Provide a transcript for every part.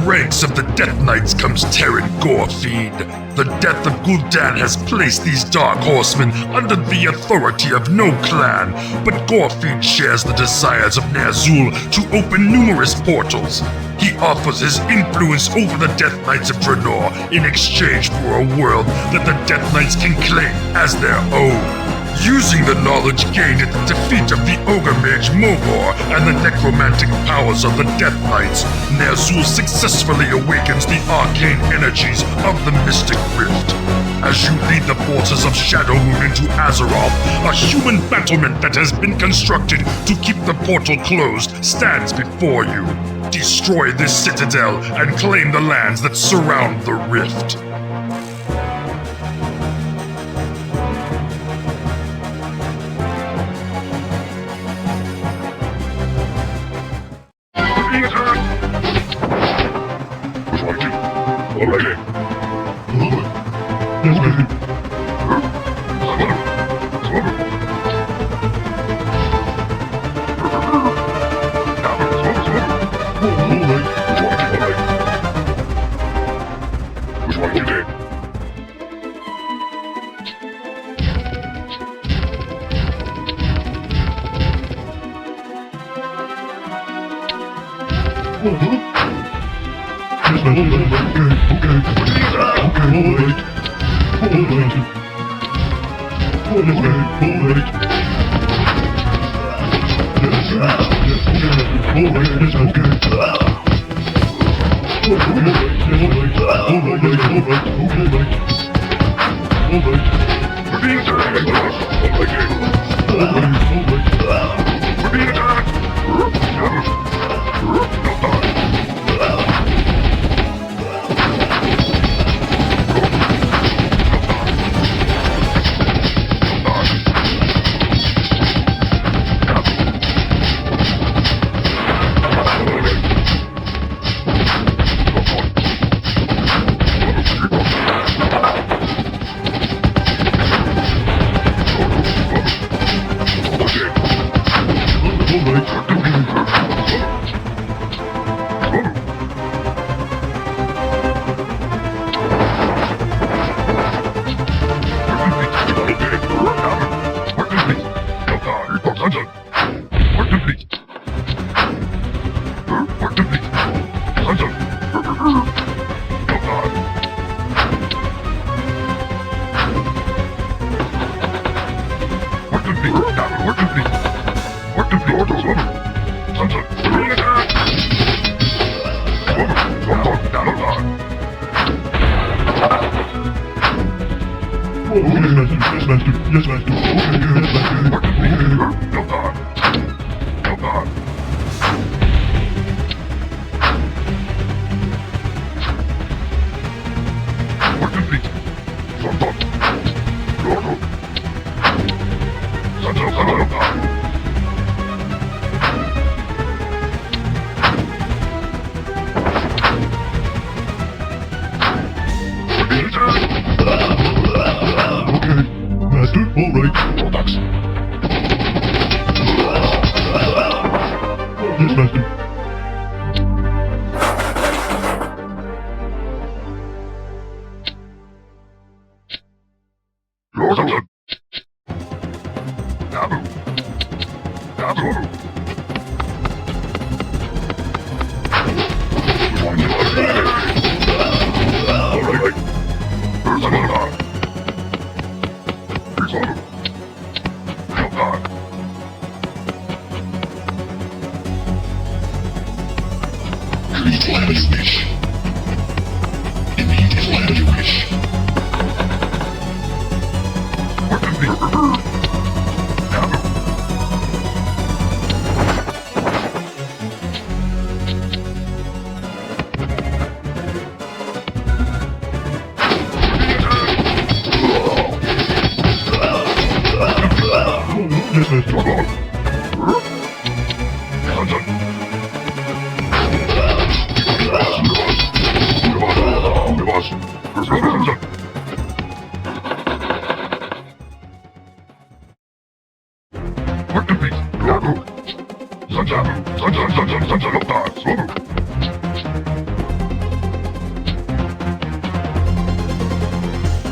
ranks of the Death Knights comes Terran Gorefiend. The death of Gul'dan has placed these Dark Horsemen under the authority of no clan, but Gorefiend shares the desires of Ner'zhul to open numerous portals. He offers his influence over the Death Knights of Draenor in exchange for a world that the Death Knights can claim as their own. Using the knowledge gained at the defeat of the Ogre Mage Mogor and the necromantic powers of the Death Knights, Ner'zhul successfully awakens the arcane energies of the Mystic Rift. As you lead the forces of Shadowmoon into Azeroth, a human battlement that has been constructed to keep the portal closed stands before you. Destroy this citadel and claim the lands that surround the rift.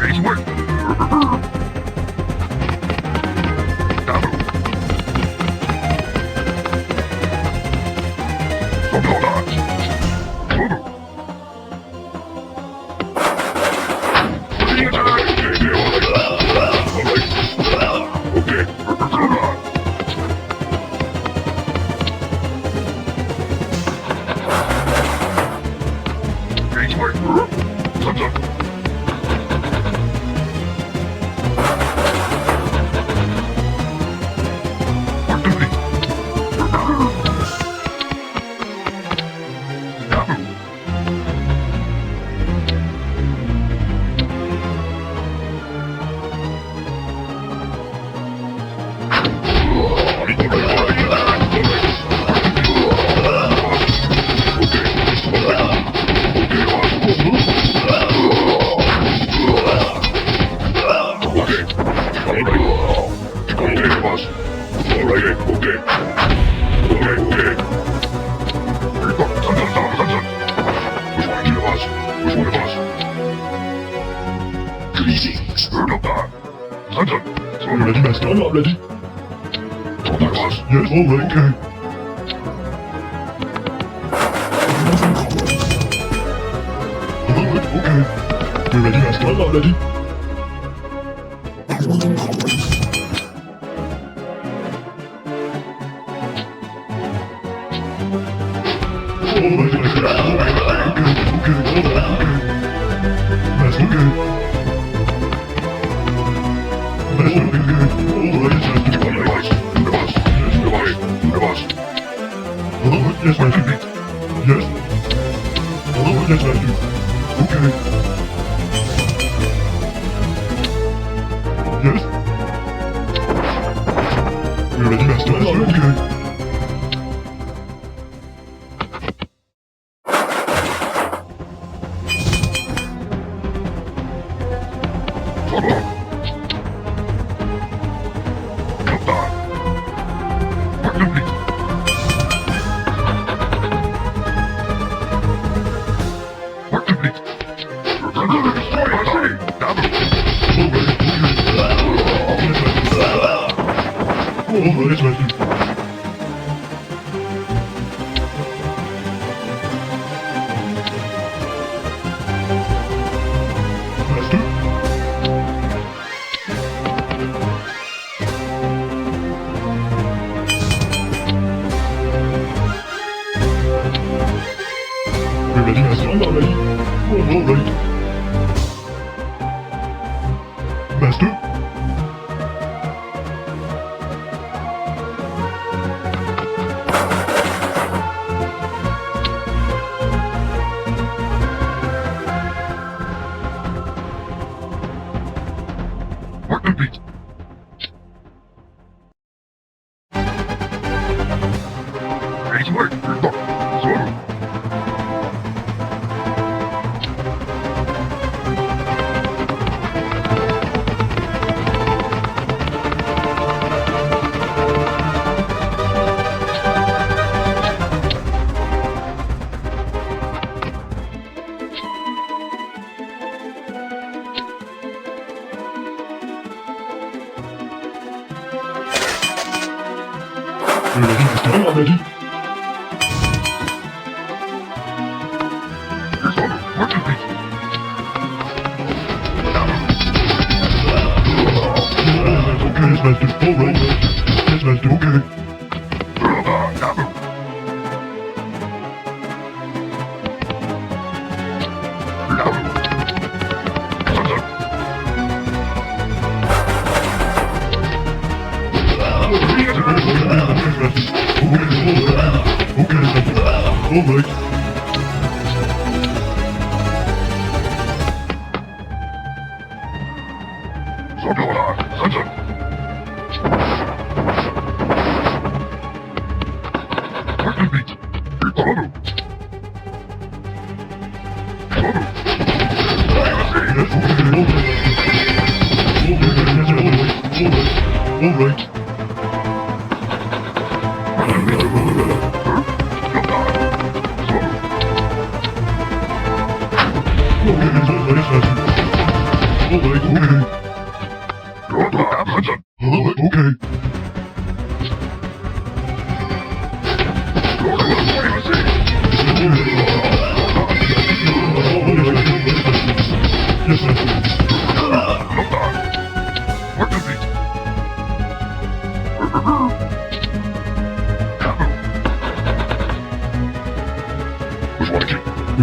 Ready to work. Double. Greetings. I'm ready, Master. I'm not ready. Yes, all right, okay. Alright, okay. We're ready, Master. I'm not ready. Yes, I do. Yes. Oh, yes, I do. Okay. Yes. We're ready, Master. Okay. Alright, I do. Master? We're ready, Master. I'm not ready. Oh, alright. Master? Ready to work. We're ready, Master. I'm not ready. Yes, Master. Alright. Yes, Master. Okay. Alright. Alright. We're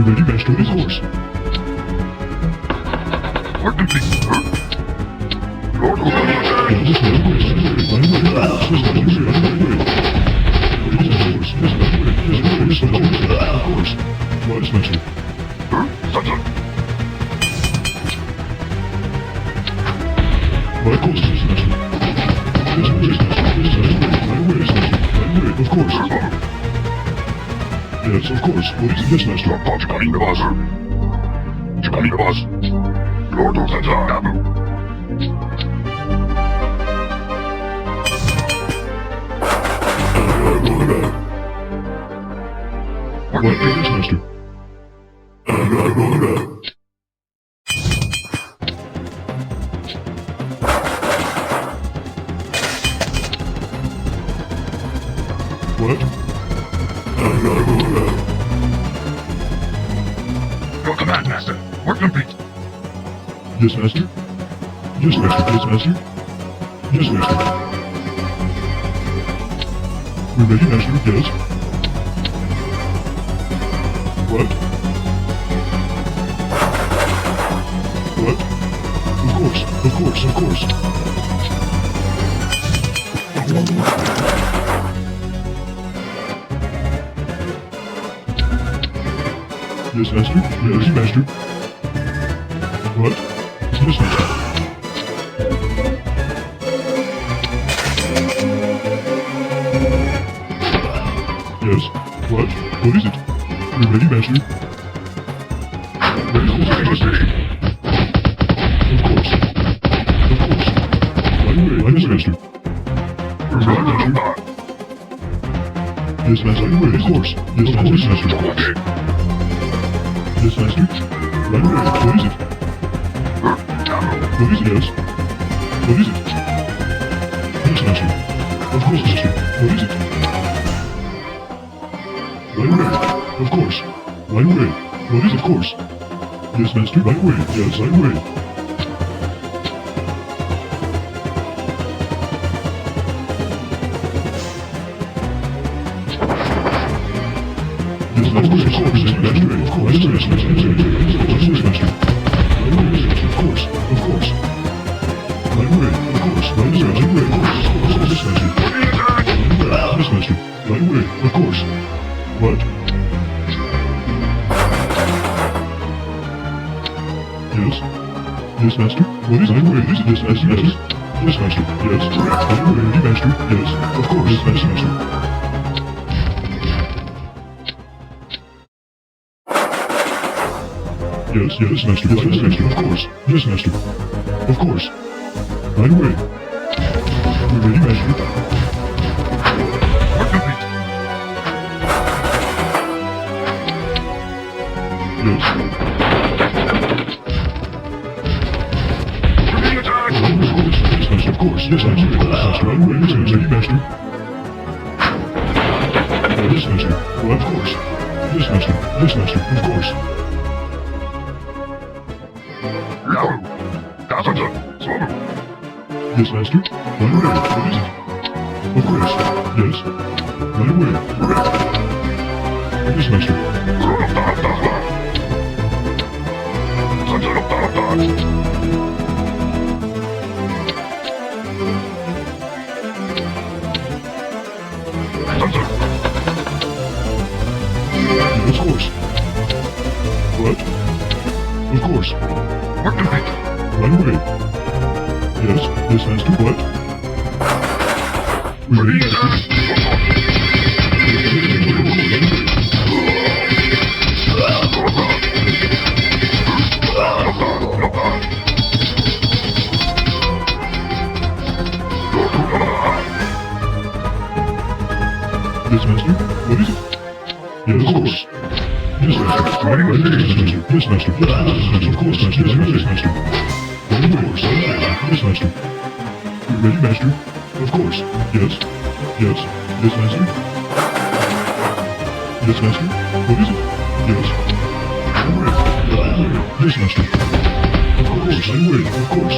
ready, master, this horse. Of course. Yes, of course. What is it? Yes, master. What? Yes, master. What? Your command, Master. Work complete. Yes, master. Yes, master. Yes, master. Yes, master. We're ready, master. Yes. What? What? Of course. Of course. Of course. Yes, master. Yes, master. What? Yes, master. Yes. What? What is it? We're ready, master. Ready, master. Of course. Of course. Right away. Yes, master. Right, master. Yes, master. Right away. Of course. Yes, master. Yes, master. Yes, master. Right away. What is it? What is it, yes? What is it? Yes, master. Of course, master. What is it? Right away. Of course. Right away. What is it, of course? Yes, master. Right away. Yes, right away. Yes, master. Of course, master. Of course, master. Of course, of course. Right away, of course. Right away, right away, of course. Yes, master. Yes, master. Right away, of course. What? Yes. Yes, master. What is right away? Yes, yes, master. Yes. Yes, master. Yes. Right away, ready, master. Yes. Of course. Yes, master. Yes, yes, master. Yes, master. Of course. Yes, master. Of course. Right away. We're ready, master. Work complete. Yes. Being attacked. Yes, master. Of course. Yes, master. Right away. Yes, master. Ready, master. Yes, master. Well, of course. Yes, master. Yes, master. Of course. Yes, master. Right away. What is it? Of course. Yes. Right away. Yes, master. Of course. What? Of course. Work complete. Right away. Yes. Yes, master. What? We're ready, master. Yes, master. What is it? Yes, of course. Yes, master. Right away. Yes, master. Yes, master. Yes, master. Of course, master. Yes, master. Right away. Yes, master. You ready, master? Of course. Yes. Yes. Yes, master. Yes, master. What is it? Yes. Yes, master. Of course, right away. Of course.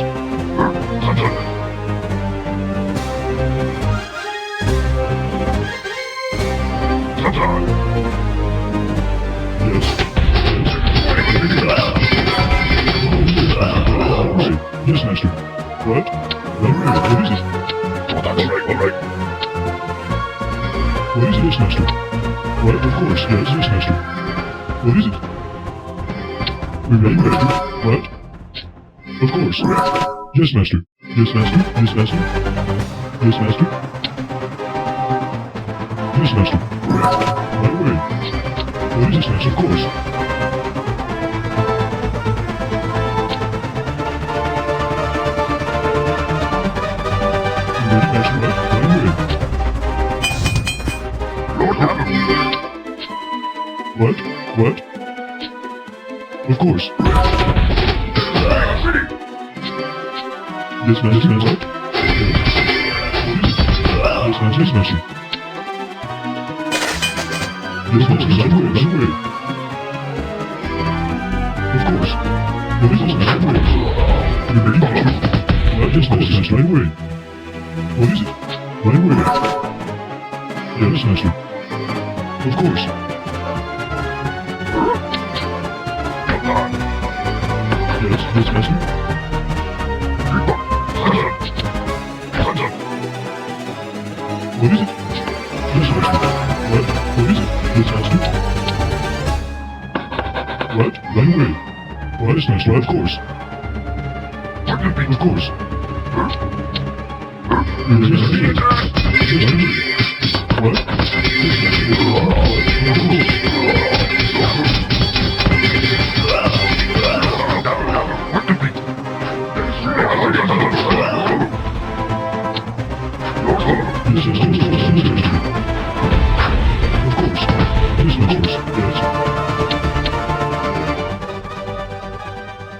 Yes. Yes, master. What? Right away. What is it? Alright. What is it, yes, master? What? Of course, yes, yes, master. What is it? We ready, master? What? Of course. Yes, master. Yes, master. Yes, master. Yes, master. Yes, master. Right away. What is this, master? Of course. You ready, master? Right away. What? What? Of course. Yes, master. Yes, master. Yes, master. Yes, master. Yes, master. Right away. Right away. Of course. What is this, master? Right away. You ready, master? Yes, master. Yes, right away. What is it? Right away. Yes, master. Of course. Yes, yes, master. What is it? Yes, master. What? What is it? Yes, master. What? Right away. What is master? Of course. Of course. Yes, master. What?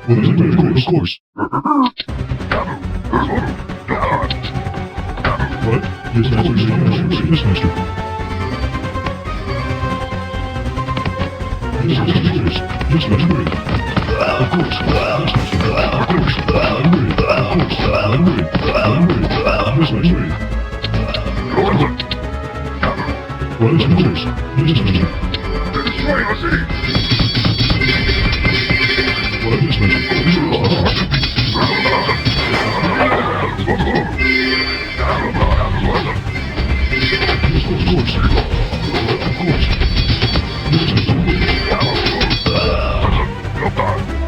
Of course. What? Yes, master. Yes, master. Yes, master. Yes, master. Of course. Yes, master. What is yours? Yes, master. What is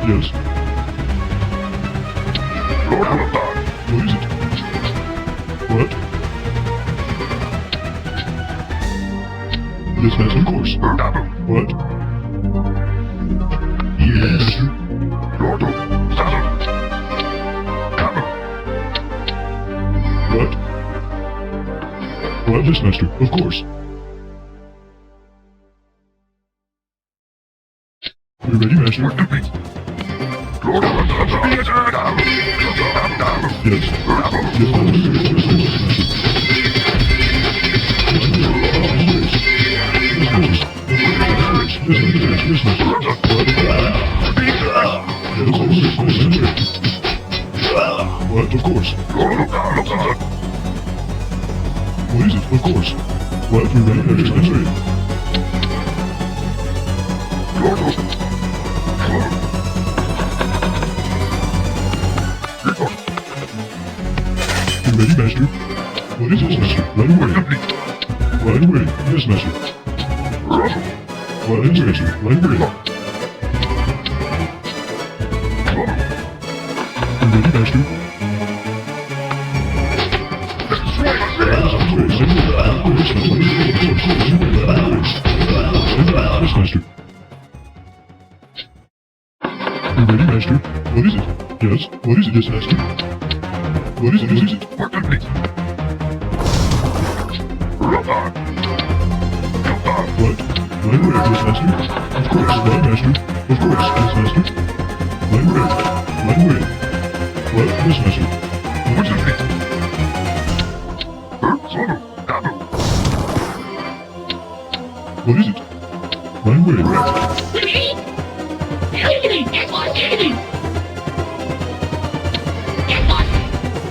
Yes. What is it? What? Yes, master. Of course. What? Yes. What? What? Yes, master. Of course. You ready, master? Yes. Yes, What? Of course. What is it? Of course. What? You ready? Yes, master. You ready, master? What is it, master? Right away. Right away. Yes, master. What is master? Right away. You ready, master? Yes, master. You ready, master? What is it? Yes. What is it, yes, master? What is it? What is it? What? Right away, yes, master. Of course, right, master. Of course, yes, master. Right away. Right away. What? Yes, master. What is it? Solo. Dabu. What is it? Right away.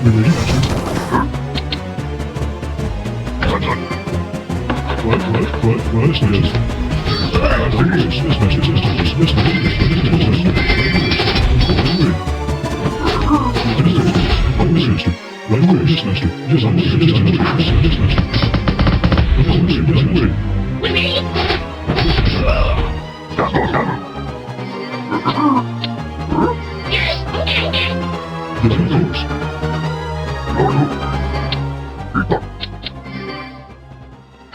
We're ready, master. What? Yes, master. Yes, master. Yes, master. Yes, master. Right away, yes, master. Yes, master. Yes, master. Yes, master. Of course, right away. Dabu, Dabu. Yes, of course. Solo. Ito.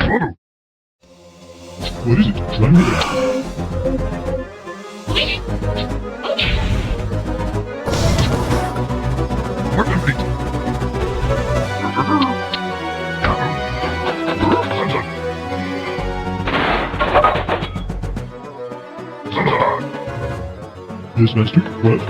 Solo. What is it? Right away. What is it? Yes, master. What?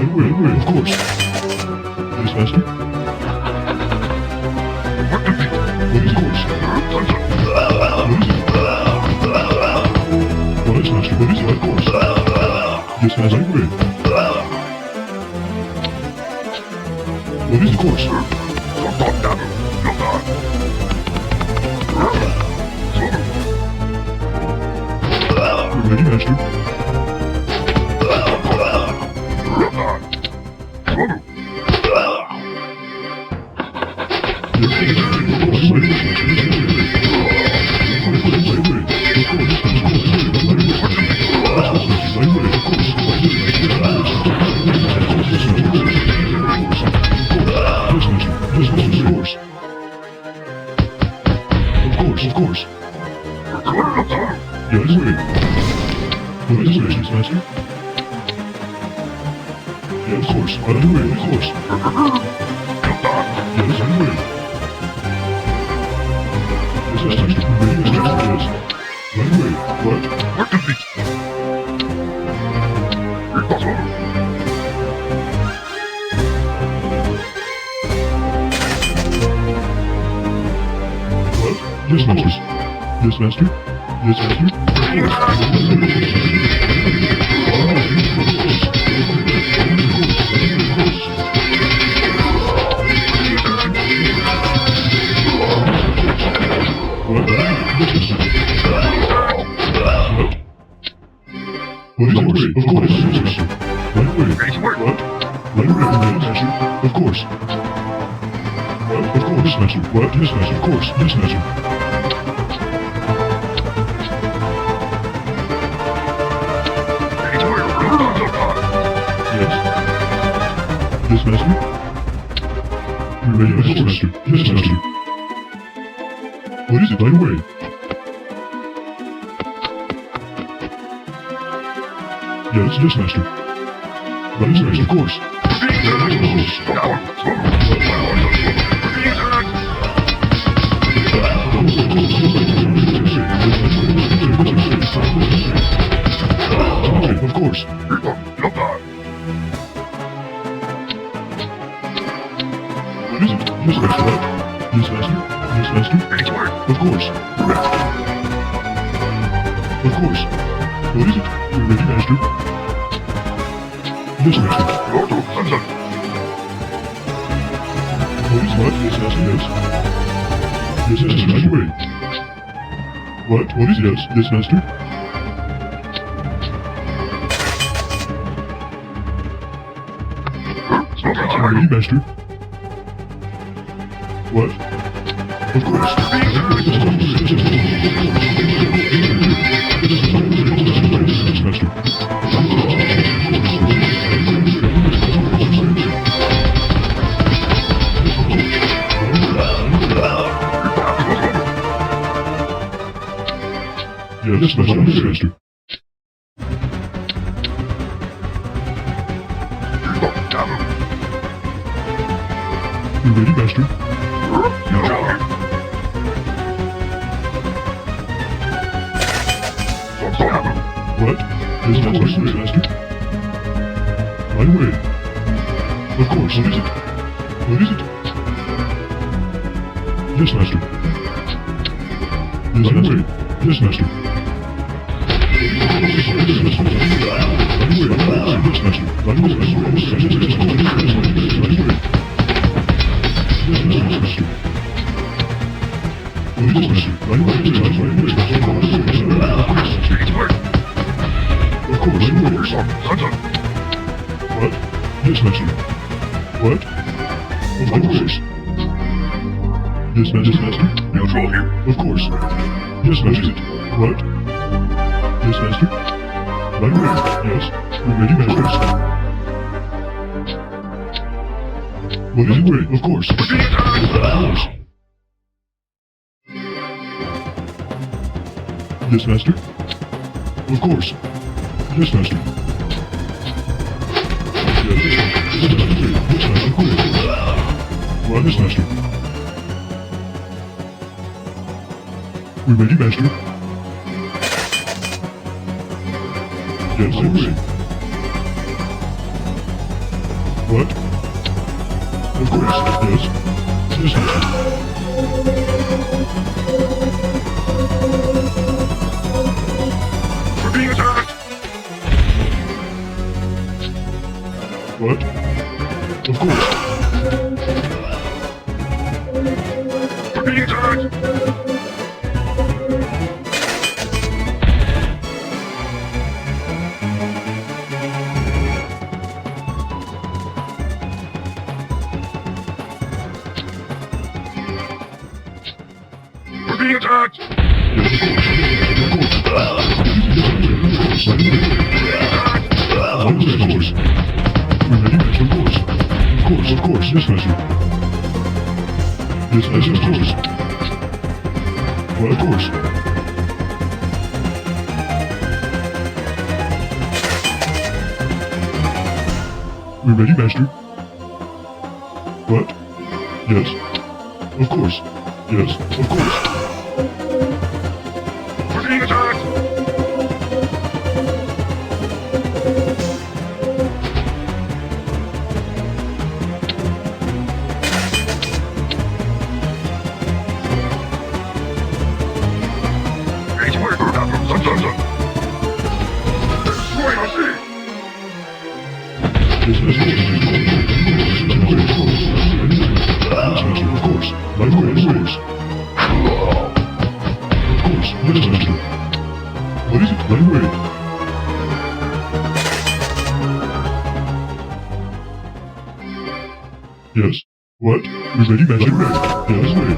Right away, of course. Yes, master. What is course? What is master? What is of course? Yes, master. Right away. What is the course? We're ready, master. Of course. Yes, wait. What is it, master? Yeah, of course. Right away, of course. Yes, right away. Yes, master. Ready, yes, master. Yes. Right away. What? What is it? What? Yes, master. Yes, master. Yes, master. What? What is it? Of course. Yes, master. Right away. Ready to work. What? Right away, master. Of course. What? Of course, yes, master. What? Yes, master. Of course. Yes, master. Ready to work. Yes. Yes, master. You're ready, yes, master. Yes, master. What is it? Right away. Yes, yes, master. Right away, of course. Of course. What is it? Yes, master. What? Yes, master. Yes, master. Of course. Of course. What is it? You're ready, master. Yes, master. What is what? Yes, master. Yes. Yes, master. Right away. What? What is yes? Yes, master. Ready, master. What? Of course. Yes, master. Yes, master. Yes, master. We ready, Master? You tell me. What's happening? What? Yes, Master. My way. Of course. What is it? What is it? Yes, Master. Yes, Master. Yes, Master. What? Yes, Master. What? Of course. Yes, Master. Neutral here. Of course. Yes, Master. What? Yes, Master. Right away. Yes. We're ready, Master. What is it? Of course. Of course. Yes, Master. Of course. Yes, Master. Yes, Master. Of course. What? Yes, Master. We ready, Master? Yes, I'm ready. What? Of course, yes. Yes, Master. We're being attacked. What? Of course. We're being attacked. We're being attacked. Of course, yes, Master. Yes, Master, of course. Well, of course. We ready, Master? What? Yes. Of course. Yes, of course. We're being attacked. What is it? Right away. Yes. What? We ready, Master? Yes, ready.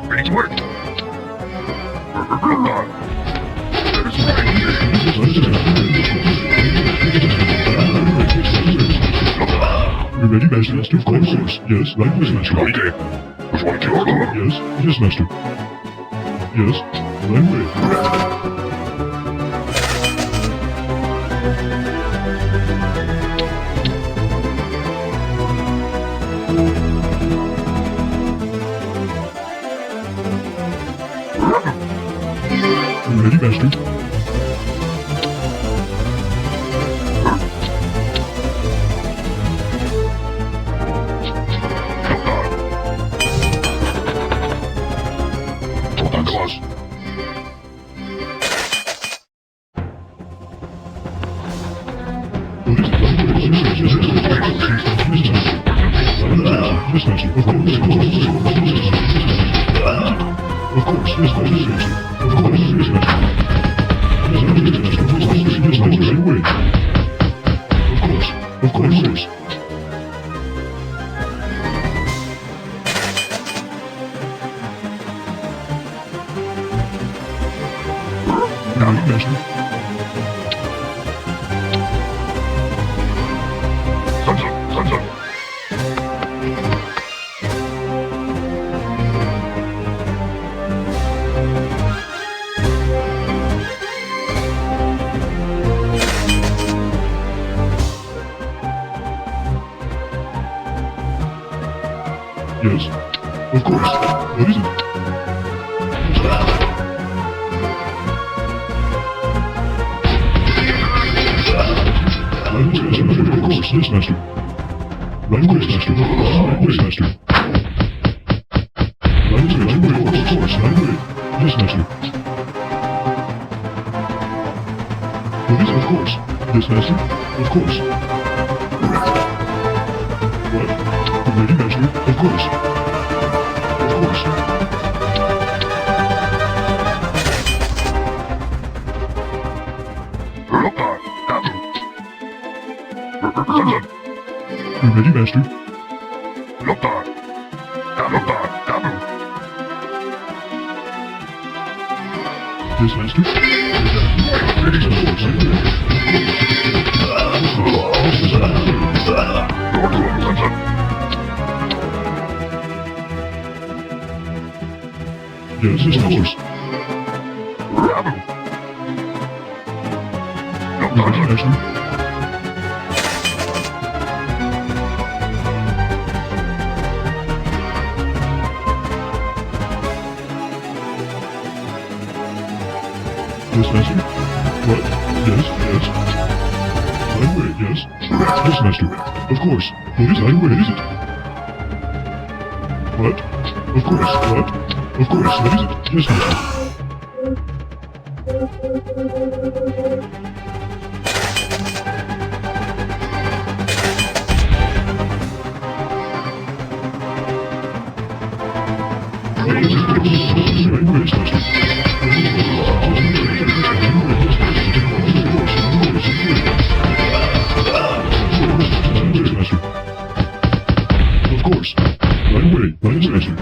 Ready to work. You ready, Master? Of course. Yes, right away, Master. Okay. Which one to order? Yes, yes, Master. Yes, right away. You ready, Master? What is it? Yes, Master. Of course. Of course, yes, Master. Of course, yes, Master. Yes, Master. Right away. Of course, Master. Yes. Of course. What is it? Of course. Yes, master. Right away, master. Right away, master. Right away, of course. Right away. Yes, master. What is it? Of course. Yes, master. Of course. What? Ready, master? Of course. Of course. You ready, master? Yes, master. Yes, of course. Ready, master? Yes, master. What? Yes, yes. Right away, yes. Yes, master. Of course. What is right away? Is it? What? Of course. What? Of course. What is it? Yes, master. Right away, yes, master. Of course. Right away. Right away, master.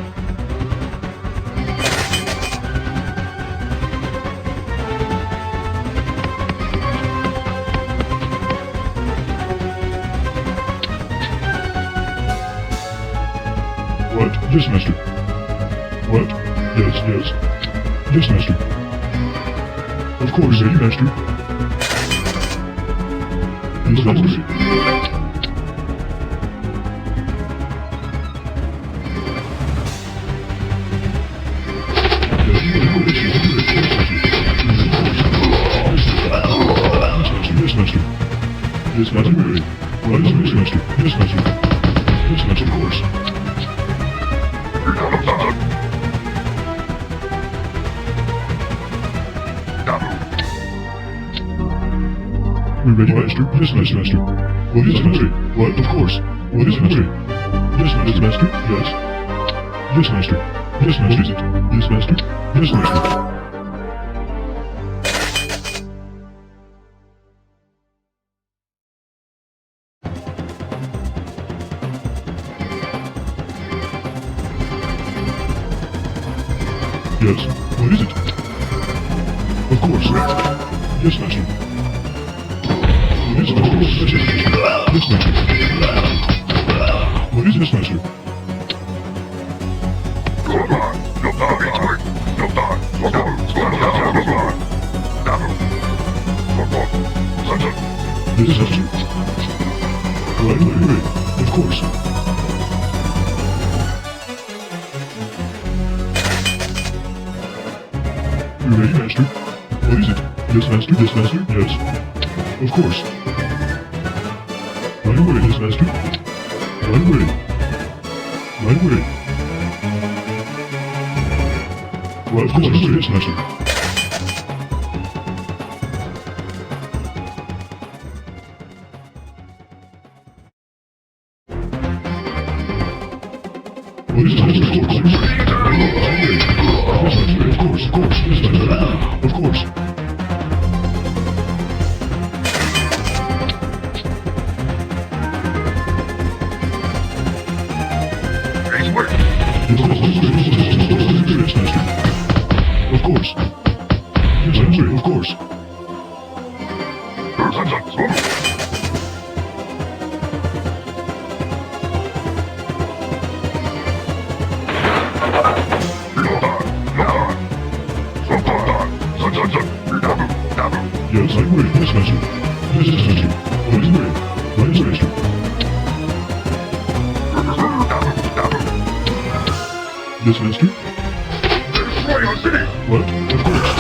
What? Yes, master. What? Yes, yes. Yes, master. Of course, ready, master. Yes, master. Yes, master. Yes, master. Right, yes, master. Yes, master. Yes, master, of course. We ready, master? Yes, master. What is it, master? What? Of course. What is it, master? Yes, master. Yes. Yes, master. Yes, master. What is it? Yes, master. Yes, master. Yes. What is it? Of course. Yes, master. What is it? Of course. Yes, master. What is this, master? This is master. Right. Of course. You ready, master? What is it? Yes, master. Yes, master. Yes. Of course. Right away, yes, master. Right away. Right away. Well, of course, yes, master. What is it, master? Of course. Yes, master. Of course. Of course. Yes, master. Of course. Yes, master. Of course. Yes, master. Of course. Yes, I agree. Yes, master. Yes, master. Right away. Right, master. Yes, master. Destroy our city! What? Of course.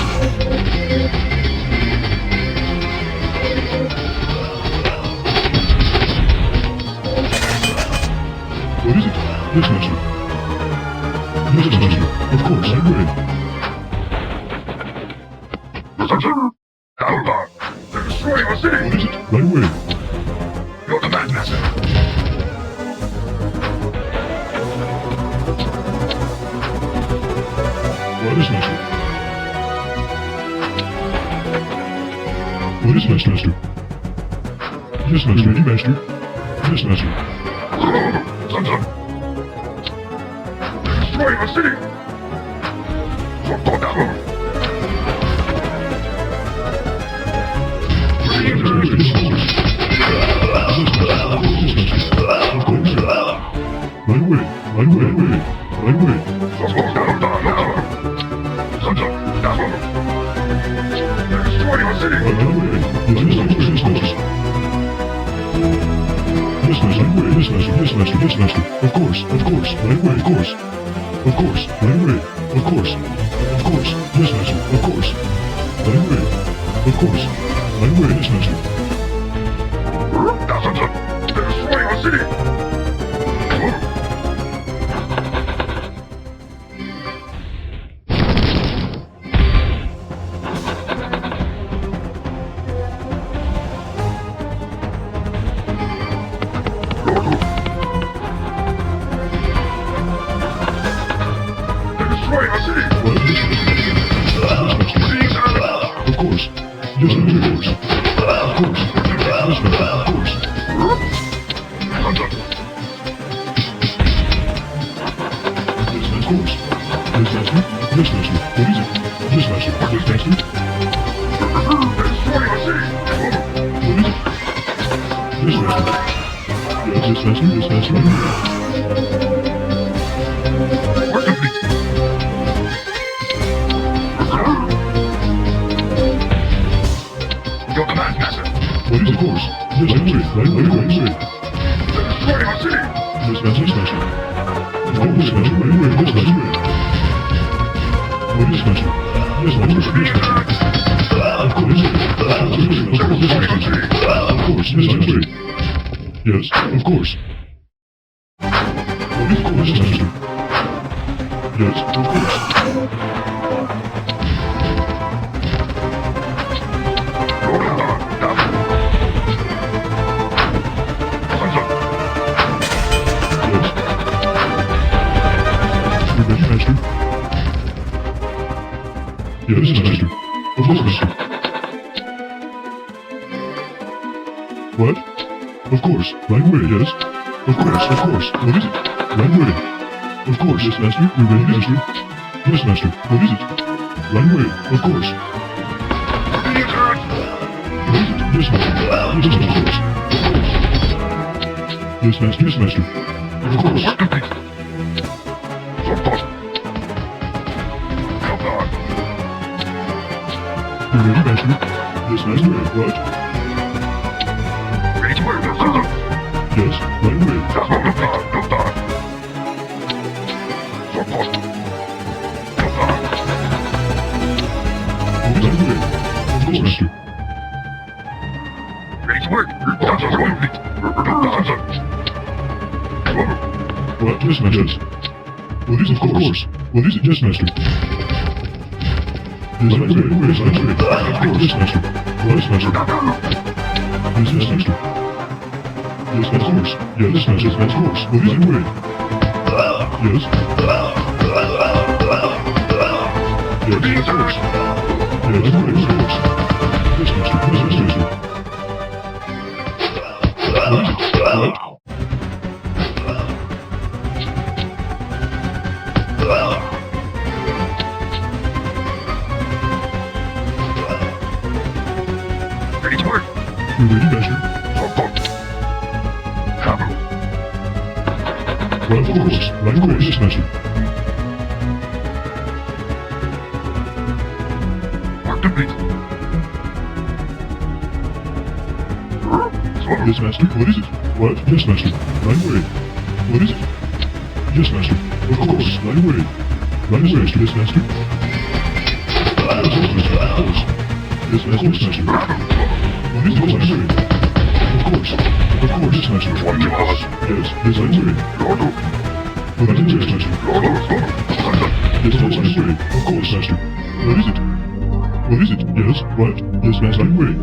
What is it? Yes, master. Yes, master. Of course, I'm ready. Outlaw! Destroy our city! What is it? Right away. Your command, master! What is master? What is master? Yes, master. Ready, master. Yes, master. Son. Destroy our city! Right away. Right away. Right away. Destroy our city! Right away. Yes, master. Yes, master. Yes, master. Yes, master. Of course. Of course. Right away. Of course. Of course. Right away. Of course. Of course. Yes, master. Of course. Right away. Of course. Right away. Yes, master. Destroy our city! Destroy our city! What? Yes, master. Of course. Yes, master. Of course. Of course. Yes, master. Of course. Yes, of course. Yes, master. Yes, master. What is it? Yes, master. Yes, master. Destroy our city! What is it? Yes, master. Yes, master. Yes, master. Work complete! Your command, master! What is it? Of course. Yes, master. Right away. Right away. Destroy our city! Yes, master. Yes, master. Of course, master. Right away. Yes, master. What is it, master? Yes, master. Yes, master. Of course. Of course. Yes, master. Yes, of course. What is it? Yes, master. Yes, of course. Yes. You ready, master? Yes, master. Of course, master. What? Of course. Right away, yes. Of course, of course. What is it? Right away. Of course, yes, master. You ready, master? Yes, master. What is it? Right away. Of course. What is it? Yes, master. Yes, master. Of course. Yes, master. Yes, master. Of course. Work complete! Of course! Outlaw! You ready, master? Yes, master. What? Ready to work! Yes, right away. Right away. Of course, master. Ready to work! What? Yes, master. What is it? Of course. What is it? Yes, master. Yes, right away. Yes, right away. Of course, yes, master. What is master? Yes, yes, master. Yes, of course. Yes, master. Yes, of course. What is it? Wait. Yes. Yes, of course. Yes, of course. Yes, master. Yes, yes, master. What is it? What? Ready to work! You ready, master? Well, of course. Right away, yes, master. Work complete! Yes, master. What is it? What? Yes, master. Right away. What is it? Yes, master. Of course. Right away. Right as master. Yes, master. Yes, master. Of course. Yes, master. Yes, master. What is it, master? Of course. Of course. Yes, master. Yes. Yes, right away. What is it, yes, master? Yes, master. Right away. Of course, master. What is it? What is it? Yes. What? Yes, master. Right away.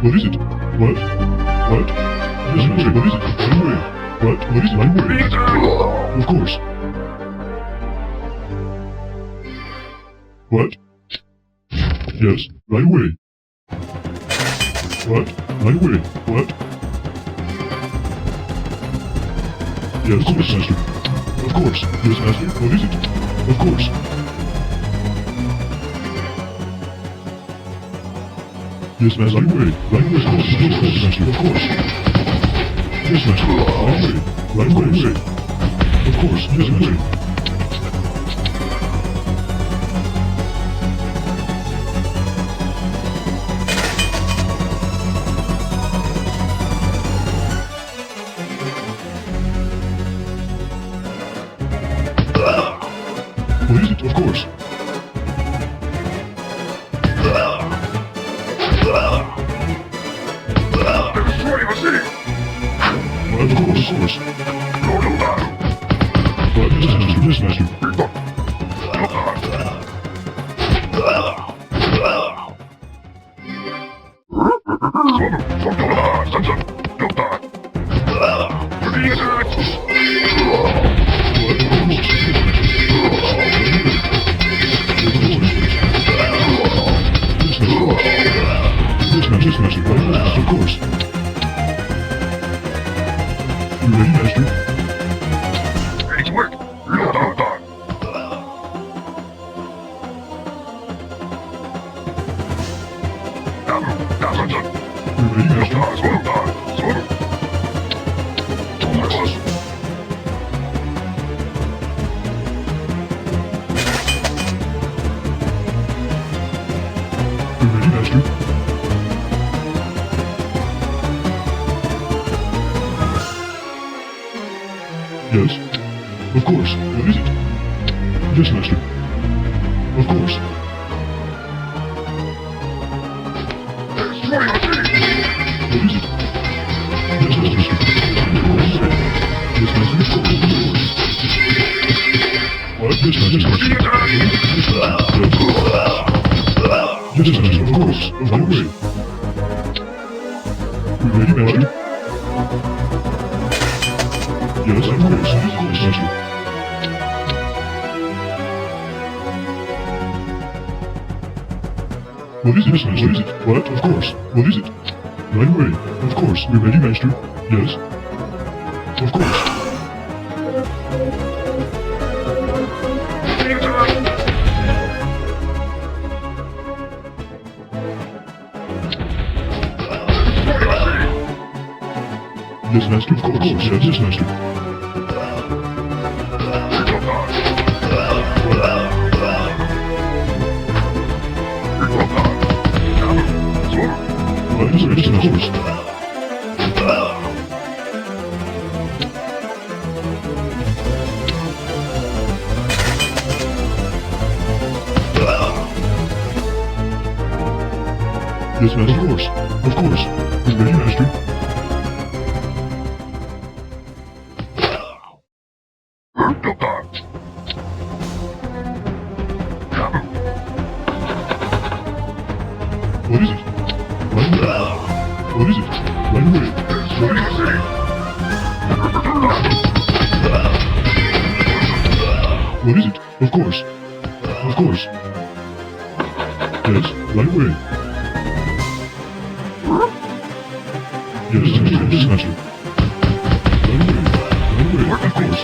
What is it? What? What? Yes, master. What is it? Right away. What? What is it? Right away. Of course. What? Yes, right away. What? Right away. What? Yes, master. Of course. Yes, master. What is it? Of course. Yes, master. Right away. Right away. Of course, master. Of course. Yes, master. Right away. Right away. Of course. Yes, master. What is it? Of course. Destroying a city! Of course, of course. Lord of God! What? Yes, master. Yes, master. Yes, master. Of course. You ready, master? Ready to work! Lord of God! You ready, master? You ready, master? Yes. Of course. What is it? Yes, master. Of course. Destroying a city! What is it? Yes, master. Yes, master. Of course. What? Yes, master. Yes, master. Yes, master. Of course. Right away. You ready, master? Yes, of course. Of course, master. What is it, master? What is it? What? Of course. What is it? Right away. Of course. We ready, master? Yes. Of course. Yes, master. Of course. Yes, yes, master. What is it? Yes, master. Yes, master. Of course. Of course. We ready, master? What is it? Right away. What is it? Right away. What is it? What is it? Of course. Of course. Yes, right away. Yes, master. Yes, master. Right away. Right away. Of course.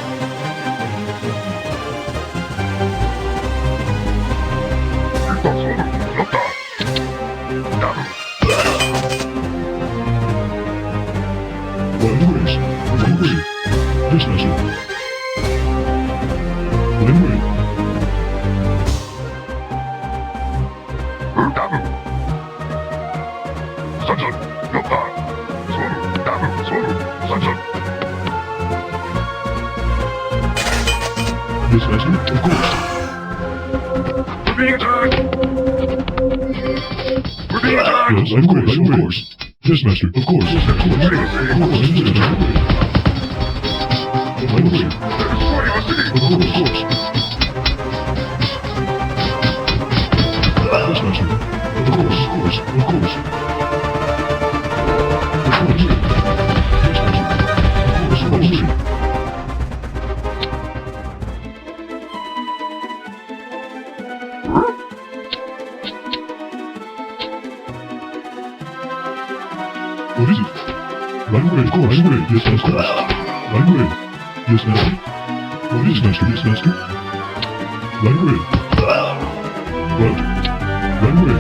Right away. Right away. Yes, master. Right away. Master. Of course. We're being attacked! We're being attacked! Yes, of course. Yes, Master. Of course. Of course. Of course. They're destroying our city! Of course. Yes, Master. Of course. Of course. Of course. Yes, Master. Of course. What is it? Right away, of course. Right away. Yes, Master. Right away. Yes, Master. What is Master? Yes, Master. Right away. What? Right away.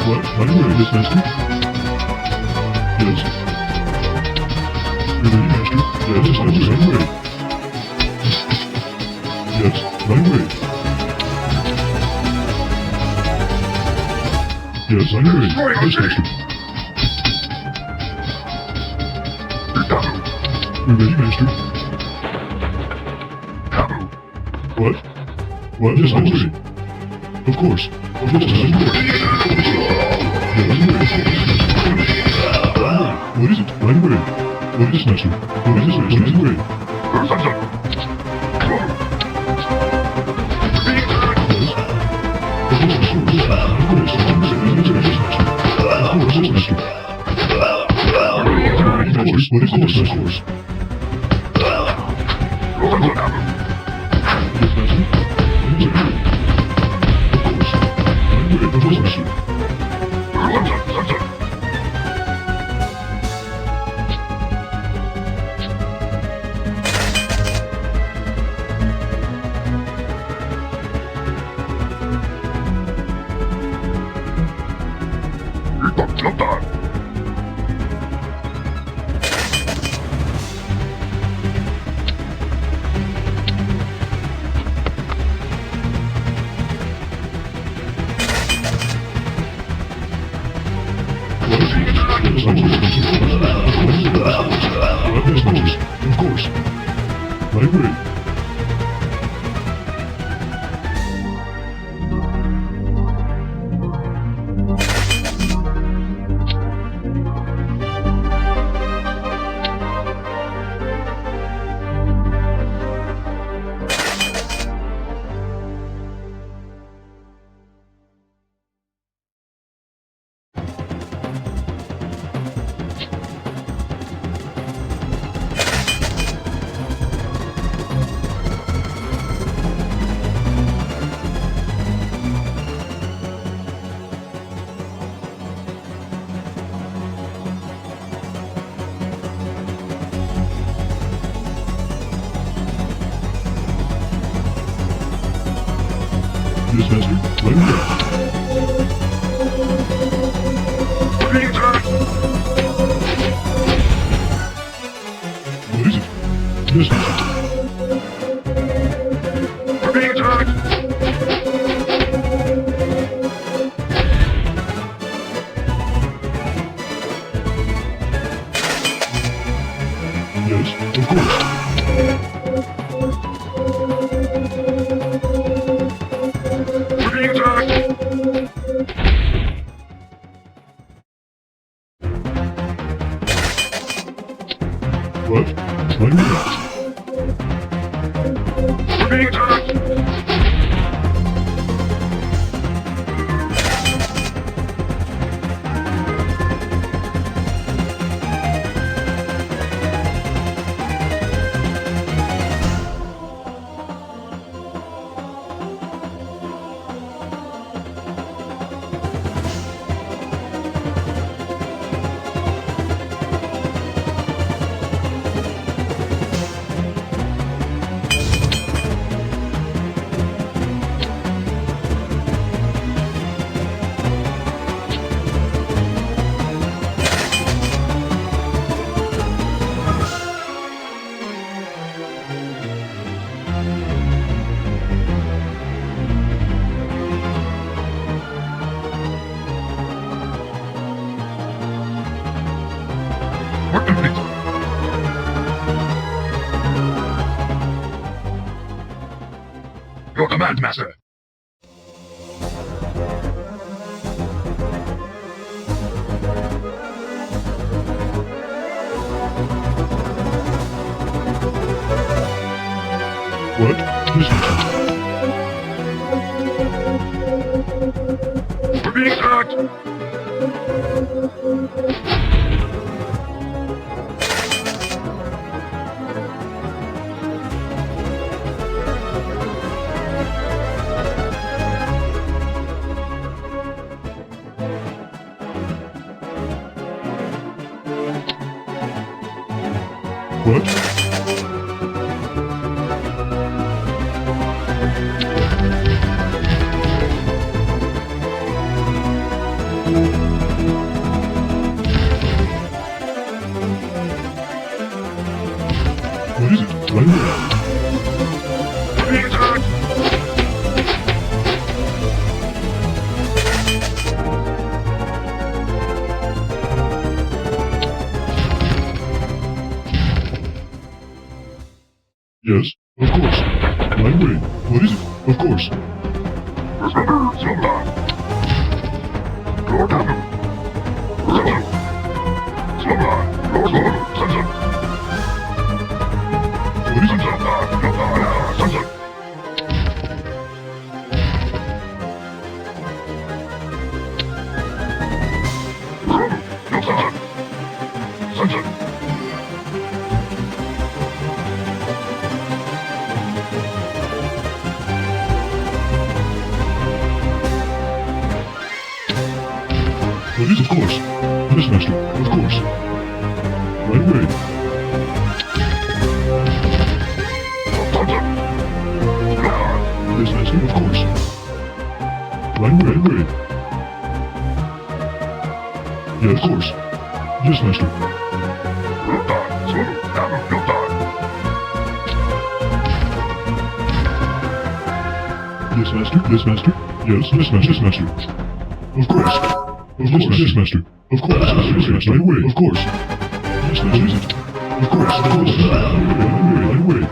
What? Right away. Yes, Master. Yes. You're ready, Master? Yes, Master. Right away. Yes, right away. Yes, right away. Yes, Master. You're ready, Master? What? What? Yes, Master. Of course. Of course, Master. Yes, right away. What is it? Right away. What is Master? What is Master? Right away. What is this, Master? Of course. Right away. Yes, Master. Right away. We're being attacked! What is it? Yes, Master. We're being attacked! Yes, of course. We're being attacked! What? Right away. We're being attacked! your command, Master. What? Yes, Master. We're being attacked! What? What is it? Right away. We're being attacked! Yes, of course. Right away. What is it? Of course. What is it? What is it? Of course. Yes, Master. Of course. Right away. Yes, Master. Of course. Right away. Right away. Yeah, of course. Yes, Master. Yes, Master. Yes, Master. Yes, yes, Master. Yes, Master. Of course. Of course. Yes, Master. Of course. Yes, Master. Right away. Of course. Yes, Master. Is it? Of course. Of course. Right away. Right away.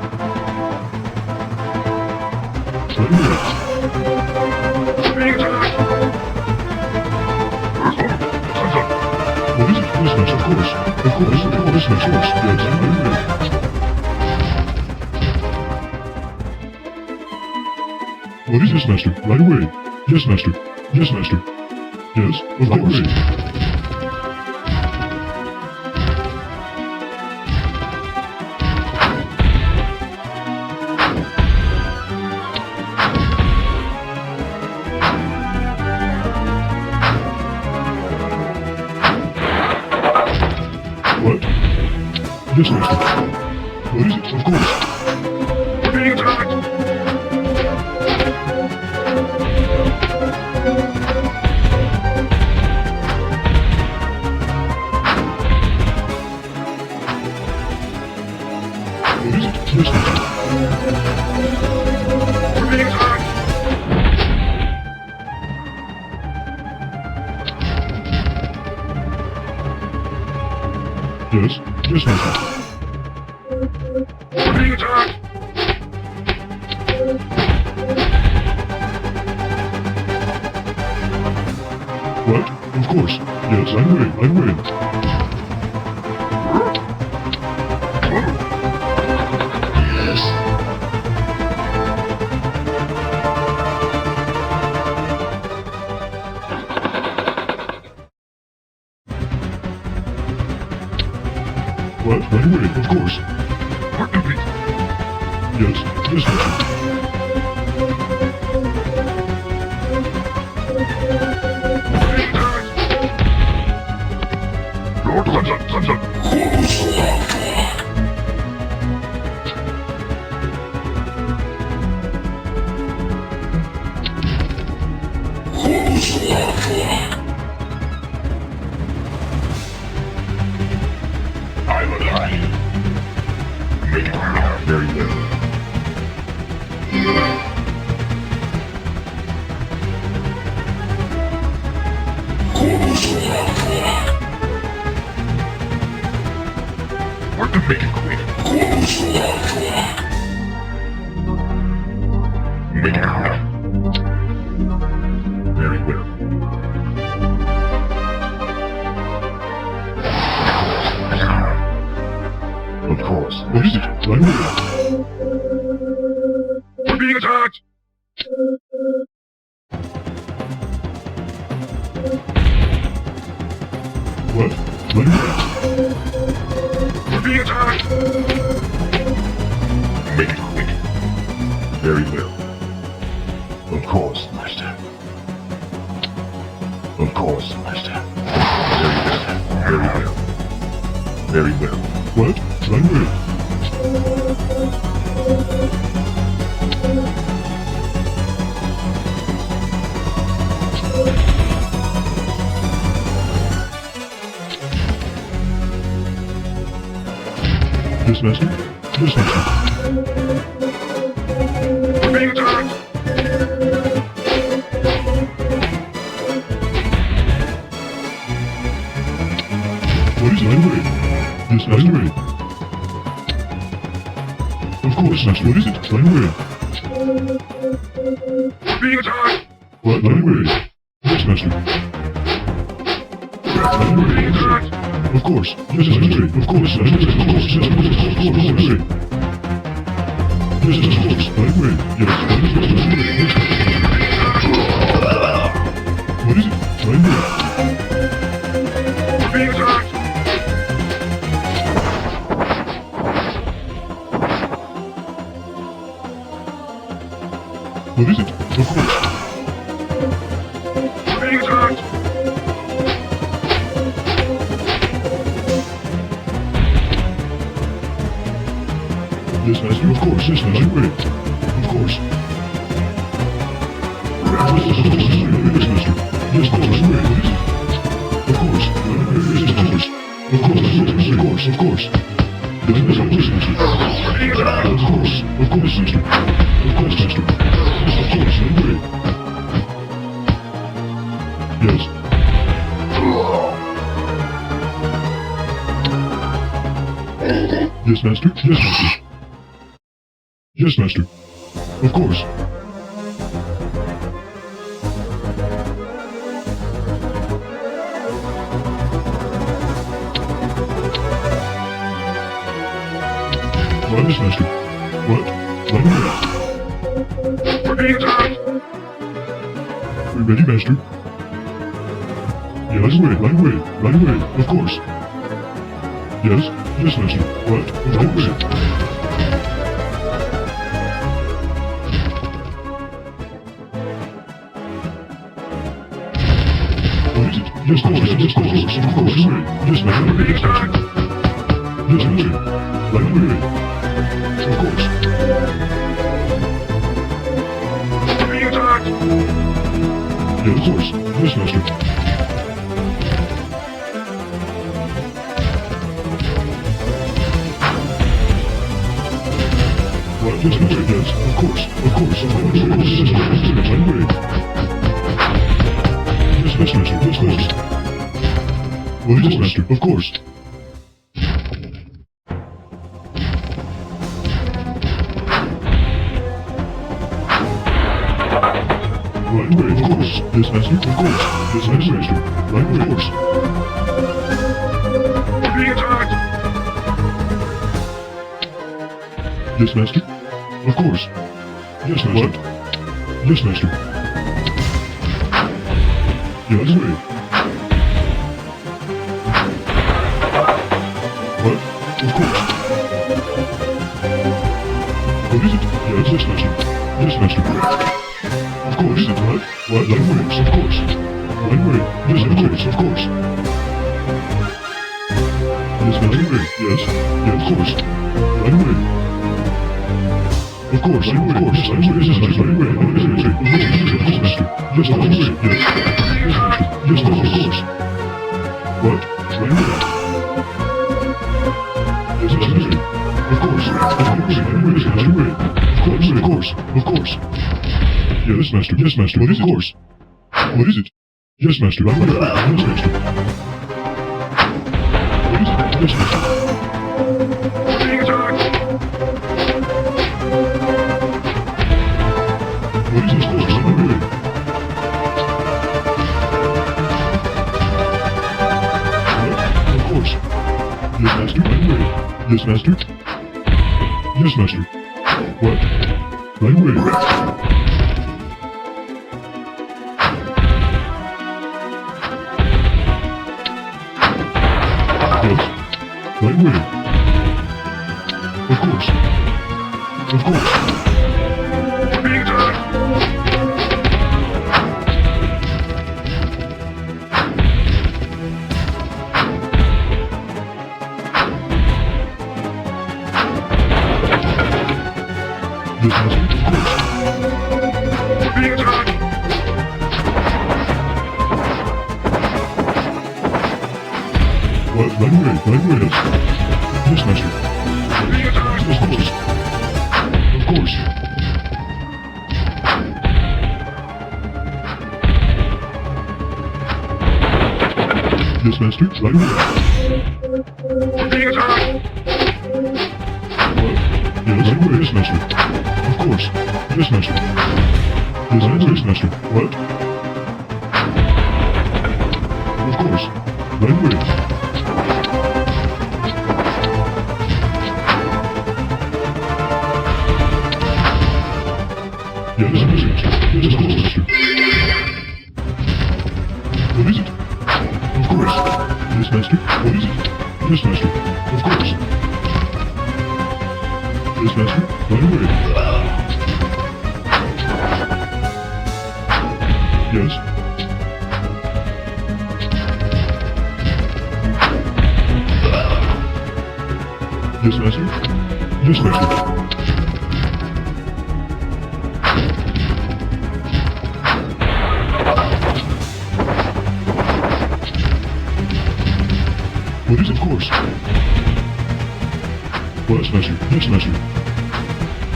What is it? Yes, Master. Of course. Of course. Of course. Yes, Master. Yes, right away. What is this, Master? Right away. Yes, Master. Yes, Master. Yes, of course. What? Yes, Master. What is it? Of course. We're being attacked! What is it? Yes, Master. We're being attacked! Yes, yes, Master. We're being attacked! What? Of course. Yes, right away. Right away. What? Right away, of course. We're complete! Yes, yes, Master. We're being attacked! Lord Sunset! I'm alive! Make it very well. Make it quick. Very well. Of course. What is it? Right away. We're being attacked! What? Right away. We're being attacked! Make it quick. Very well. Of course, Master. Of course, Master. Very well. Very well. Very well. What? Right away. Yes, Master. Yes, Master. We're being attacked! What is right away? Yes, Master. Right away. Of course, Master. What is it? Right away. We're being attacked! What? Right away. Yes, Master. Right away. Of course. Yes, Master. Of course, Master. Of course, yes, Master. Of course, right away. Yes, of course. Right away. Yes, right away. Yes, what is it? Right away. We're being attacked! What is it? Of course. We're being attacked! Yes, Master. Of course. Yes, Master. Right. Of course. Yes, Master. Yes, of course. Right. What is it? Of course. Yes, of course. Of course. Of course. Of course. Yes, Master. Of course, Master. Of course. Of course, Master. Of course, Master. Yes, of course. Right. Yes. Yes, Master. Yes, Master. Yes, Master. Of course. What is Master? What? Right away. We're being attacked! We're ready, Master. Yes, right away, right away, right away, of course. Yes, yes, Master. What? Right away. What is it? Yes, of course, yes, of course, of course. Yes, Master. We're being attacked! Yes, Master. Right away. Of course. We're being attacked! Yeah, of course. Yes, Master. What? Yes, Master. Yes, of course. Of course. Of course. Yes, Master. Right away. Yes, Master. Yes, of course. What is it, Master? Of course. Right away, of course. Yes, Master, of course. Yes, Master. Right away, of course. We're being attacked! Yes, Master. Of course. Yes, Master. What? Yes, Master. Yes, away. What? Of course. What is it? Yes, yes, Master. Yes, Master. Of course, is it right? What? Right away, of course. Right away. Yes, of course, of course. Yes, right away. Yes. Yes, of course. Right away. Of course, right away. Of course. Yes, right away. Yes, right away. Right away. Yes, Master. Yes, right away. Yes. Yes, Master. Yes, of course. What? Right away. Yes, right away. Of course. Right away. Right away. Of course. Of course. Yes, Master. Yes, Master. What is it? Of course. What is it? Yes, Master. Right away. Yes, Master. What is it? Yes, Master. Being attacked! What is this course? I'm ready. What? Of course. Yes, master. I'm ready. Yes, master. Yes, master. What? Right away. Yes. Right away. Of course. Of course. Being done. Yes, master. Of course. Being done. What? Right away. Right away. Yes. Yes, master. Being done. Of course. Of course. Yes, master. Right away. Being done. What? Yes, right away. Yes, master. Of course. Yes, master. Yes, master. Yes, master. What? Of course. Right away. Yes, master. Yes, of course, master. What is it? Of course. Yes, master. What is it? Yes, master. Of course. Yes, master. Right away. Yes. Yes, master. Yes, master. What is it? Of course. What, master? Yes, master.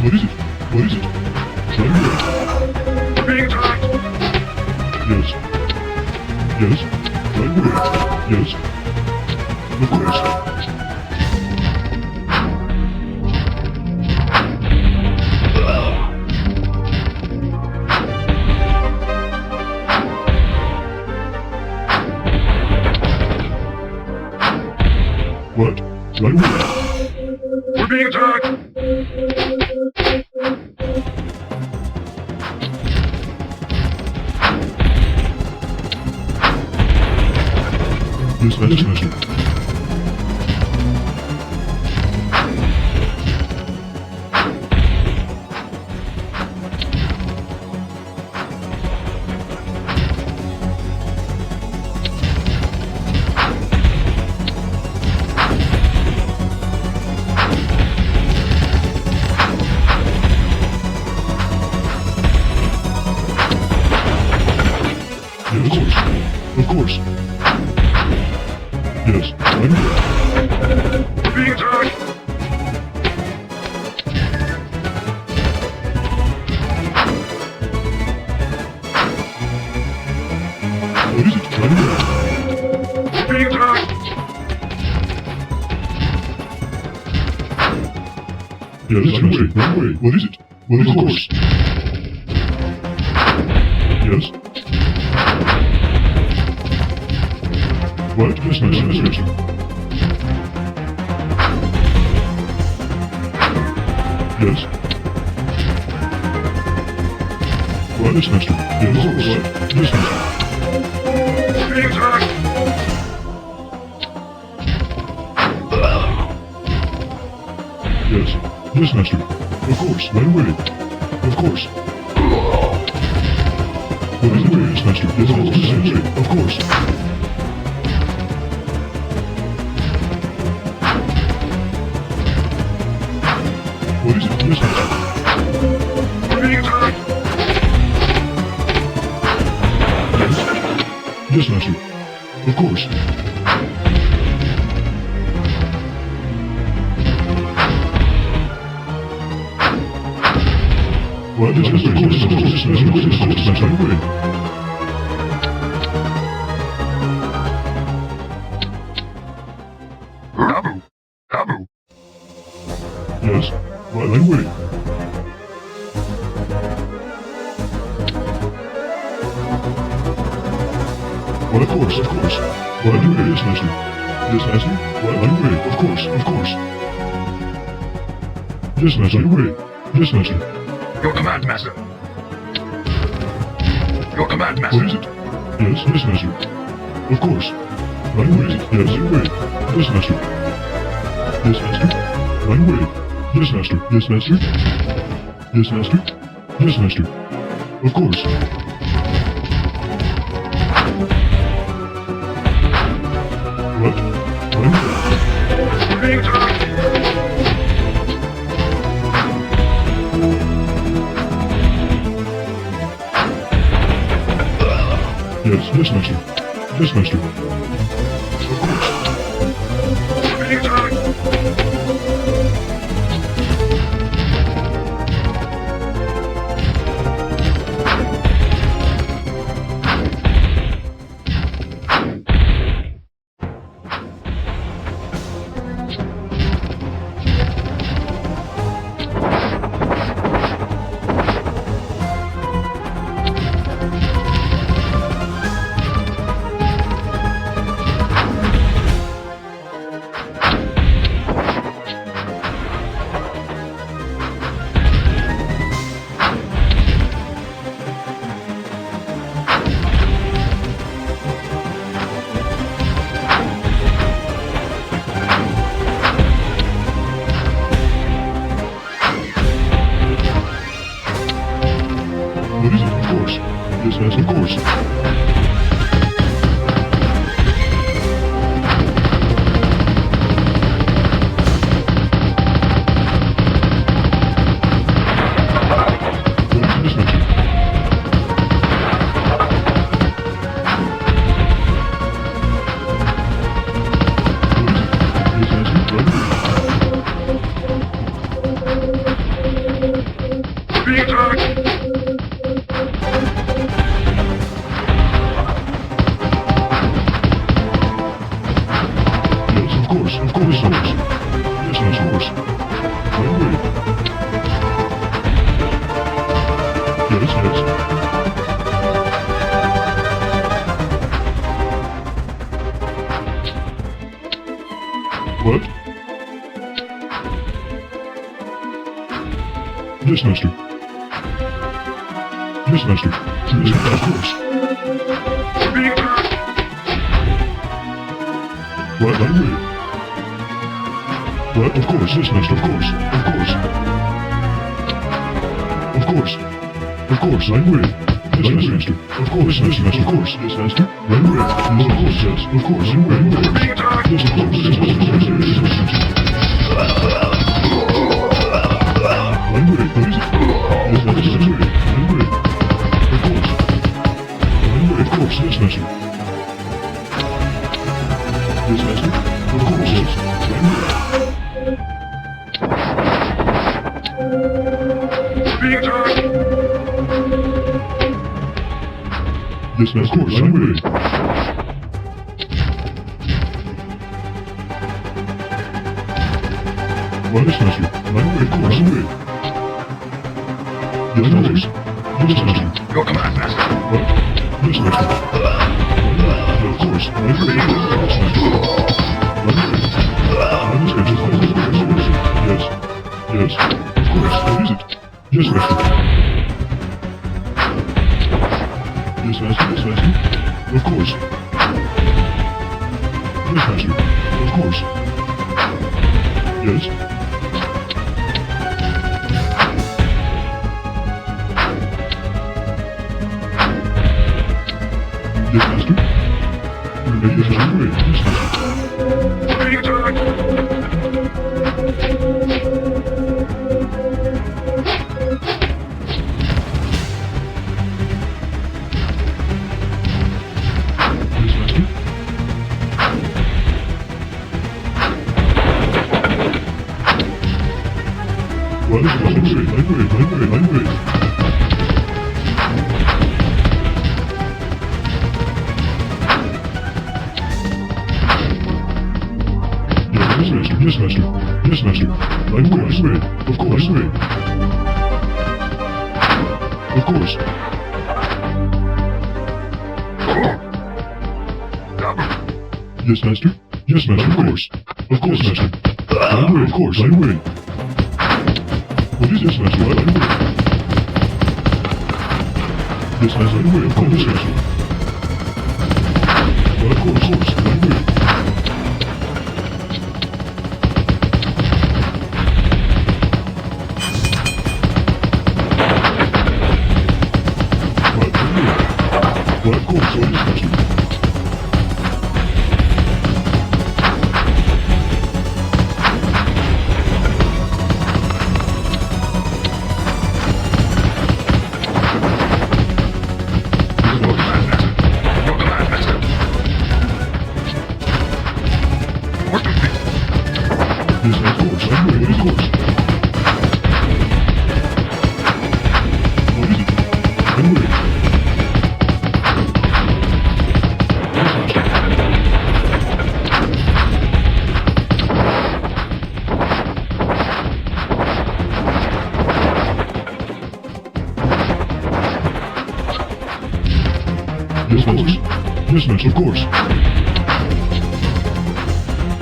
What is it? What is it? Right away. Being done. Yes. Yes. Right away. Yes. Of course. What? Right away. We're being attacked. Yes, master. Yes, master. Of course. Yes, right away. We're being attacked. What is it? Right away. We're being attacked. Yes, right away. Right away. What is it? What is it? Of course. Yes. What? Yes, master. Yes, master. Yes. What? Yes, master. Yes, of course. What? Yes, master. We're being attacked. Yes. Yes, master. Of course. Right away. Of course. What is the way? Yes, master. Yes, of course. Right away. Of course. What is it? Yes, master. We're being attacked. Yes. Yes, master. Of course. What? Yes, master. Of course. Of course. Yes, master. Of course. Yes, master. Right away. Abu. Abu. Yes. Right away. What, of course, of course. What, yes, master. Yes, master. What, are you ready? Of course, of course. Yes, master, are you ready? Yes, master. Your command, master. Your command, What master. is it? Yes, yes, master. Of course. Are you ready? Yes, you're ready. Yes, master. Yes, master. Are you ready? Yes, master. Yes, master. Yes, master. Yes, master. Of course. What? Are you ready? Being attacked! Yes, yes, master. Yes, master. Being attacked! What is it? Of course. Yes, master. Of course. What is it? Yes, master. What is it? Yes, master. Right. Being attacked! Yes, of course, of course, of course. Yes, master, of course. Are you ready? Yes, yes. What? Yes, master. Yes, master. Yes, of course. Being attacked! What? Are you ready? What? Of course, yes, master, of course. Of course. Of course. Of course, I'm ready. Yes, master. Of course, yes, master, of course. Yes, master. I'm ready. Yes, of course, yes. Of course, I'm ready. Being attacked! Yes, of course, yes, master. I'm ready. What is it? Yes, master, I'm ready. I'm ready. Of course. I'm ready. Of course, yes, master. Yes, master. Of course, yes. I'm ready. Being attacked! Yes, master. Of course, I'm ready. What is master? I'm ready. Of course, I'm ready. Yes, master. Yes, master. Your command, master. What? Yes, master. Of course, I'm ready. Yes, master. I'm ready. I'm ready. Yes. Yes. Of course. What is it? Yes, master. Yes, master. Yes, master. Of course. Yes, master. Of course. Yes. Yes, master. Yes, master. Yes, master. Being attacked! Yes, master. What is it? I'm ready. Yes, master. Yes, master. I'm ready. Of course, I'm ready. Of course. Yes, master. Yes, master. Of course. Of course, master. Right away. Of course. Right away. What is this, master? Right away. Yes, master. Right away. Of course, master. Of course. Right away. Well, of course, so it is, master. What is it? Yes, of course, I will, of course. What is it? I will. Yes, master. Yes, master, of course.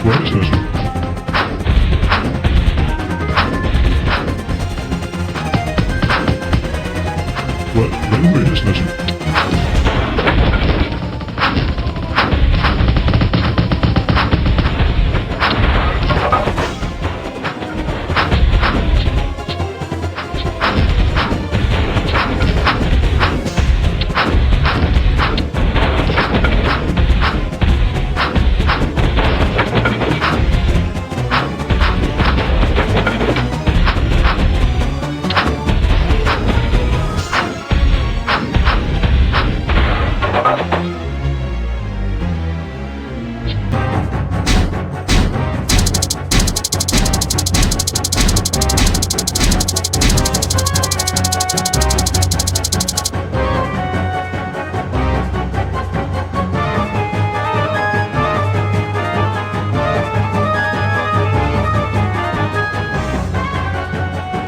What is master? What? Right away, yes, master.